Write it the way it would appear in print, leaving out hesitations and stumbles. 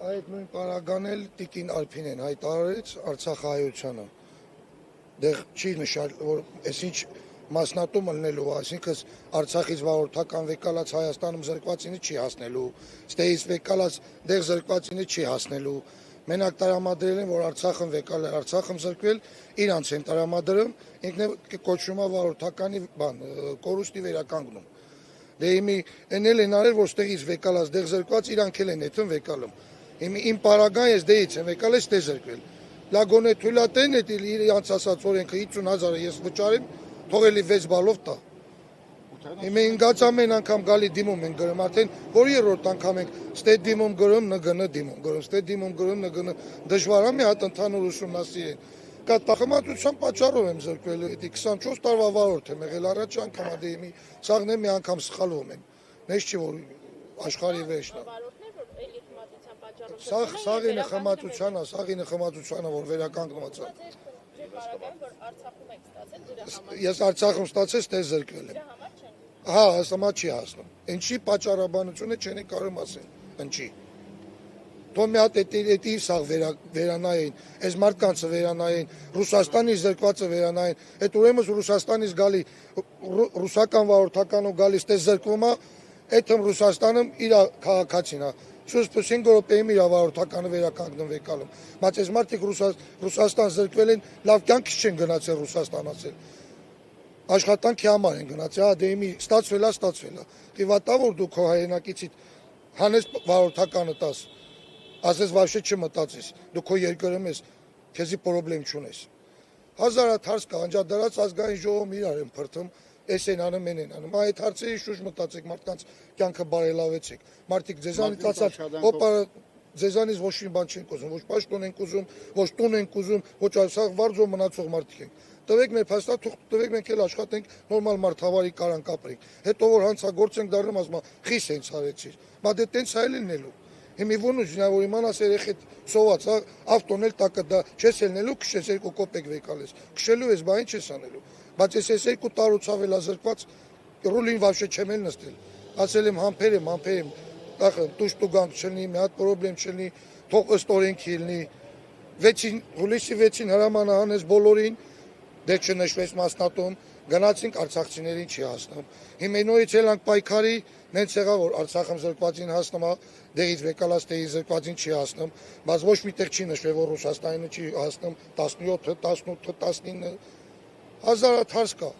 Այդ նույն պարագան էլ Տիկին Արփինեն հայտարարեց Արցախահայությանը։ Դեռ չի նշել, որ այսինչ մասնատում ելնելու, այսինքն Արցախից վարորդական վեկալած Հայաստանում զրկվածինը չի հասնելու, ստեից վեկալած դեղ զրկվածինը չի հասնելու։ Մենակ տրամադրել են, որ Արցախն վեկալ է, Արցախն զրկվել, իրանց են տրամադրում, ինքն է կոչվում է վարորդականի կորուստի վերականգնում։ Դե իմի էնել են արել, որ ստեղից վեկալած դեղ զրկված իրանք էլ են էթն վեկալում։ Իմ պարագան ես դեից եմ վեկալ ես դե զրկվել։ Լագոնե թույլատեն է իրանց ասած օրենքը 50,000-ը ես վճարեմ, թողելի 6 բալով տա։ Իմը ինգաց ամեն անգամ գալի դիմում են գրում, արդեն որ երրորդ անգամ ենք ստե դիմում գրում, ՆԳՆ դիմում գրում, ստե դիմում գրում, ՆԳՆ դժվար է մի հատ ընդհանուր ուսումնասիրեն։ Կա տախմատության պատճառով եմ զրկվել, էդի 24 տարվա վարորդ եմ եղել, առաջ անգամ ադե իմի սաղն եմ մի անգամ սխալվում եմ։ Նես չի որ աշխարհի վերջն է։ Սաղինը խմատությանը, որ վերականգնված է։ Ես Արցախում ստացել, ստե զրկվել եմ։ Հա, ասամա չի հասնում։ Ինչի պատճառաբանությունը չեն կարող ասել։ Ինչի։ Թող մի հատ էդի սաղ վերանային, այս մարդկանցը վերանային, Ռուսաստանի զրկվածը վերանային, այդ ուրեմն Ռուսաստանից գալի, ռուսական վարորդականով գալիս տես զրկվում է, այդմ Ռուսաստանում իր քաղաքացին է, սուս 5 րոպեում իր վարորդականը վերականգնում վեկալում, բայց այս մարդիկ Ռուսաստան զրկվել են, լավ կյանքից չեն գնացել Ռուսաստան ասել, աշխատանքի համար են գնացել, հա դե իմի ստացվել է, կիվատա որ դու քո հայրենակիցիդ հանես վարորդականը տաս, ասես վաշե չմտածես, դու քո երկրում ես, քեզի պրոբլեմ չունես։ Հազարատ հարց կա, անջատած ազգային ժողովում իրար են փրթում, էս են անում, են անում, այդ հարցերի շուշ մտածեք, մարդկանց կյանքը բարելավեցեք, մարդիկ ձեզանից ասած, ձեզանից ոչ մի բան չենք ուզում, ոչ պաշտոն ենք ուզում, ոչ տուն ենք ուզում, ոչ այսաղ վարձով մնացող մարդիկ ենք։ Տվեք մեր փաստա, տվեք մենք էլ աշխատենք, նորմալ մարդավարի կարանք ապրենք։ Հետո որ հանցագործ ենք դառնում, ասում խիս հենց արեցիր։ Բա դե տենց այլ լինելու։ Հիմի ոնուց որ իմանաս երեխեդ սոված, ավտոն էլ տակը դա չես ելնելու, քշես 2 կոպեկ վեկալես։ Քշելու ես, բա ինչ ես անելու։ Բայց ես 2 տարուց ավել ազրկված ռուլին վաշե չեմ էլ նստել։ Ասել եմ համբեր եմ, տախը տուշտուգանք չլինի, մի հատ պրոբլեմ չլինի, թող ըստ օրենքի լինի։ Հուլիսի 6-ին հրամանը հանես բոլորին, դե չնշվեց մասնատում, գնացինք արցախցիներին չի հասնում։ Հիմա նորից ելանք պայքարի, նենց եղավ որ Արցախում զրկվածին հասնում է, դեղից վեկալած տեղից զրկվածին չի հասնում, բայց ոչ մի տեղ չի նշվել որ Ռուսաստանին չի հասնում 17, 18, 19 հազարատ հարց կա։